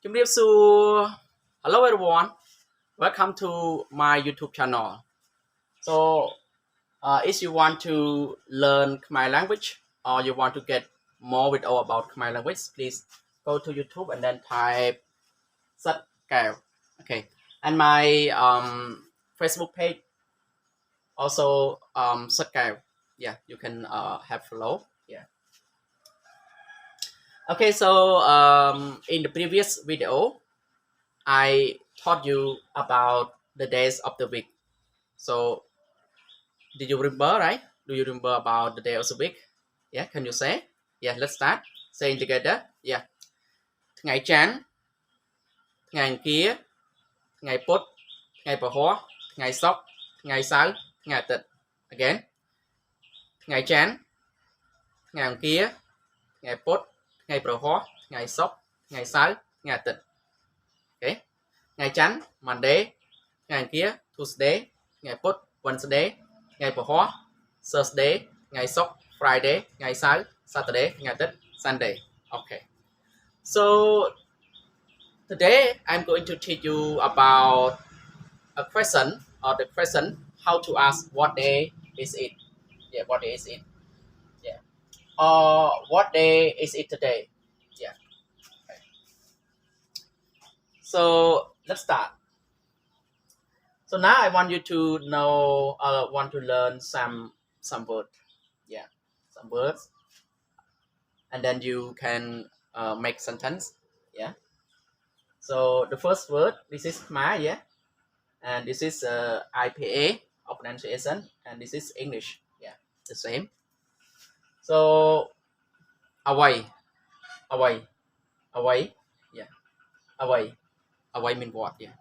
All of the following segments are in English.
Hello everyone, welcome to my YouTube channel. So, if you want to learn Khmer language or you want to get more video about Khmer language, please go to YouTube and then type Seth. Okay, and my Facebook page also Seth. Yeah, you can have follow. Yeah. Okay, so in the previous video, I taught you about the days of the week. So, did you remember, right? Do you remember about the day of the week? Yeah, can you say? Yeah, let's start. Saying together. Yeah. Ngày chán, ngày kia, ngày put, ngày bờ hoa, ngày sóc, ngày sáu, ngày tịch. Again. Ngày chán, ngày kia, ngày put, ngày bờ hoa, ngày sóc, ngày sáu, ngày tịch. Okay. Ngày chán, Monday, ngày kia, Tuesday, ngày put, Wednesday, ngày bờ hoa, Thursday, ngày sóc, Friday, ngày sáu, Saturday, ngày tịch, Sunday. Okay. So today I'm going to teach you about a question or the question how to ask what day is it? Yeah, what day is it? Yeah. Or what day is it today? Yeah. Okay. So let's start. So now I want you to know want to learn some words. Yeah, some words. And then you can make sentence. Yeah. So the first word, this is Khmer, yeah, and this is IPA of pronunciation, and this is English, yeah, the same. So away, away, away, yeah, away, away mean what? Yeah.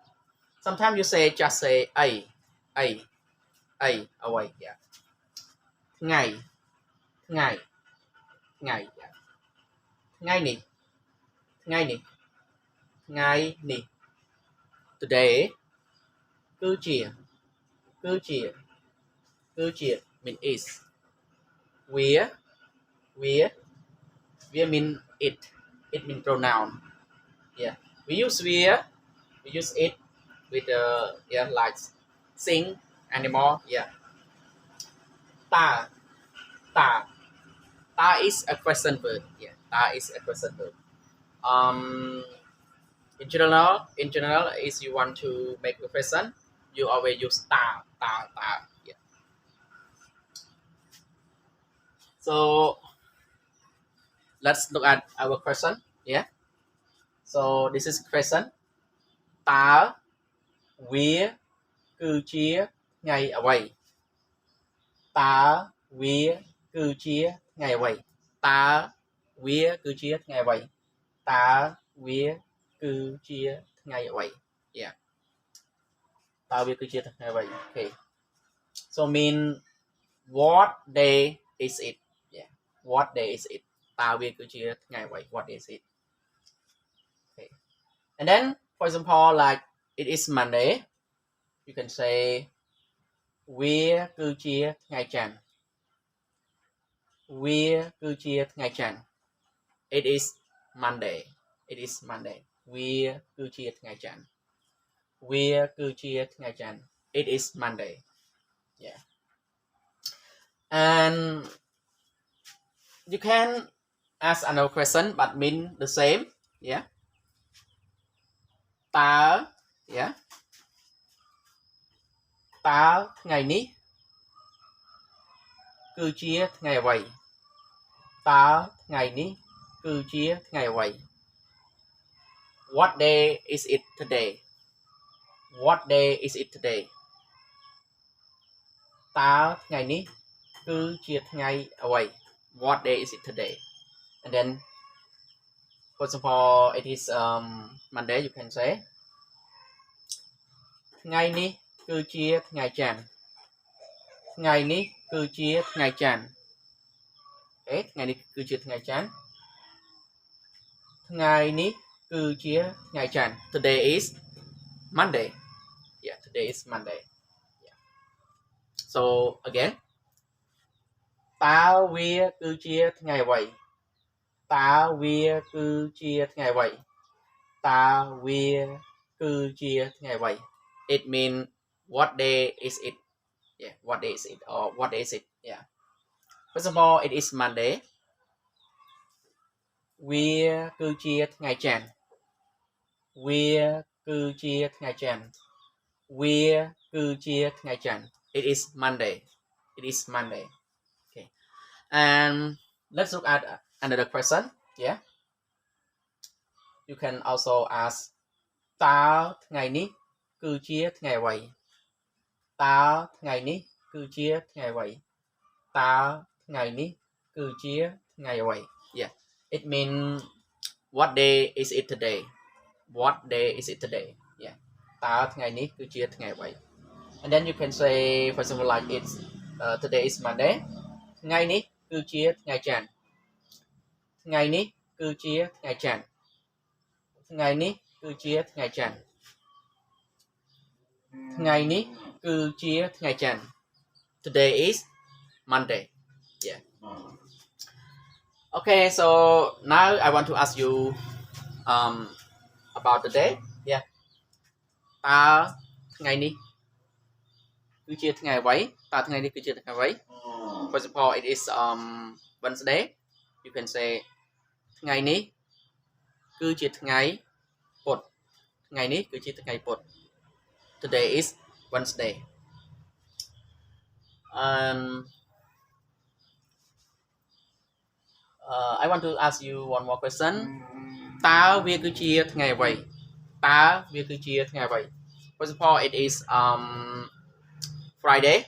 Sometimes you just say a, away, yeah. Ngày, ngày, ngày, yeah. Ngày ni, ngày ni, ngày ni. Today, cứ chia, cứ chia, cứ chia mean is. Where mean it mean pronoun. Yeah, we use where, we use it with yeah, like sing, animal. Yeah. Ta, ta, ta is a question word. Yeah, ta is a question word. In general, if you want to make a question, you always use ta. Yeah. So let's look at our question. Yeah. So this is question. Ta, where, cứ chia, ngày away. Ta, where, cứ chia, ngày away. Ta, where, cứ chia, ngày away. Ta, where, cứ chia, ngày away. Yeah. Ta, where, cứ chia, ngày away. Okay. So mean what day is it? Yeah. What day is it? Ta, where, cứ chia, ngày away. What day is it? Okay. And then, for example, like it is Monday. You can say where, cứ chia, ngày chẵn. Where, cứ chia, ngày chẵn. It is Monday. It is Monday. Where, cứ chia, ngày chẵn. Where, cứ chia, ngày chẵn. It is Monday. Yeah. And you can ask another question but mean the same. Yeah. Ta, yeah. Ta, ngày ní. Cứ chia, ngày away. Ta, ngày ní. Cứ chia, ngày away. What day is it today? What day is it today? Ta, ngày ní. Cứ chia, ngày away. What day is it today? And then, for example, it is Monday. You can say ngày ní cứ chia ngày chẵn. Ngày ní cứ chia ngày chẵn. Okay, ngày ní cứ chia ngày chẵn. Ngày ní cứ chia ngày chẵn. Today is Monday. Yeah, today is Monday. Yeah. So again, ta where cứ chia ngày vậy. Ta where cứ chia ngày vậy. តាវាគឺជាថ្ងៃអ្វី it mean what day is it yeah what day is it or what day is it yeah first of all it is Monday វាគឺជាថ្ងៃច័ន្ទវាគឺជាថ្ងៃច័ន្ទវាគឺជាថ្ងៃច័ន្ទ it is Monday it is Monday okay and let's look at another question yeah you can also ask តើថ្ងៃនេះគឺជាថ្ងៃអ្វីតើថ្ងៃនេះគឺជាថ្ងៃអ្វីតើថ្ងៃនេះគឺជាថ្ងៃអ្វី yeah it means what day is it today what day is it today yeah តើថ្ងៃនេះគឺជាថ្ងៃអ្វី and then you can say for example like it's today is Monday ថ្ងៃនេះគឺជាថ្ងៃច័ន្ទថ្ងៃនេះគឺជាថ្ងៃច័ន្ទថ្ងៃនេះគឺជាថ្ងៃច័ន្ទថ្ងៃនេះគឺជាថ្ងៃច័ន្ទ today is Monday yeah okay so now I want to ask you about the day yeah តើថ្ងៃនេះគឺជាថ្ងៃអ្វីតើថ្ងៃនេះគឺជាថ្ងៃអ្វី first of all it is Wednesday you can say ថ្ងៃនេះគឺជាថ្ងៃពុធថ្ងៃនេះគឺជាថ្ងៃពុធ today is Wednesday I want to ask you one more question តើវាគឺជាថ្ងៃអ្វីតើវាគឺជាថ្ងៃអ្វី first of all it is Friday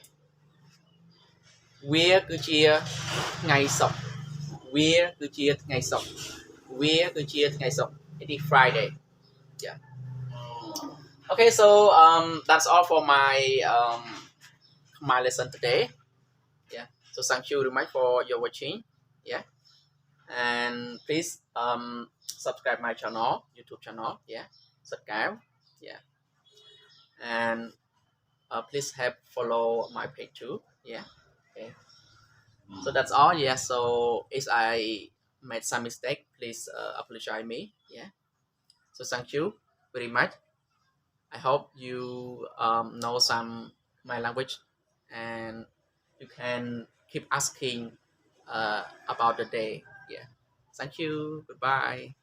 វាគឺជាថ្ងៃសុក្រវាគឺជាថ្ងៃសុក្រវាគឺជាថ្ងៃសុក្រ it is Friday yeah okay so that's all for my lesson today yeah so thank you very much for your watching yeah and please subscribe my channel YouTube channel yeah subscribe yeah and please have follow my page too yeah okay so that's all yeah so if I made some mistake please apologize me yeah so thank you very much I hope you know some my language and you can keep asking about the day yeah thank you goodbye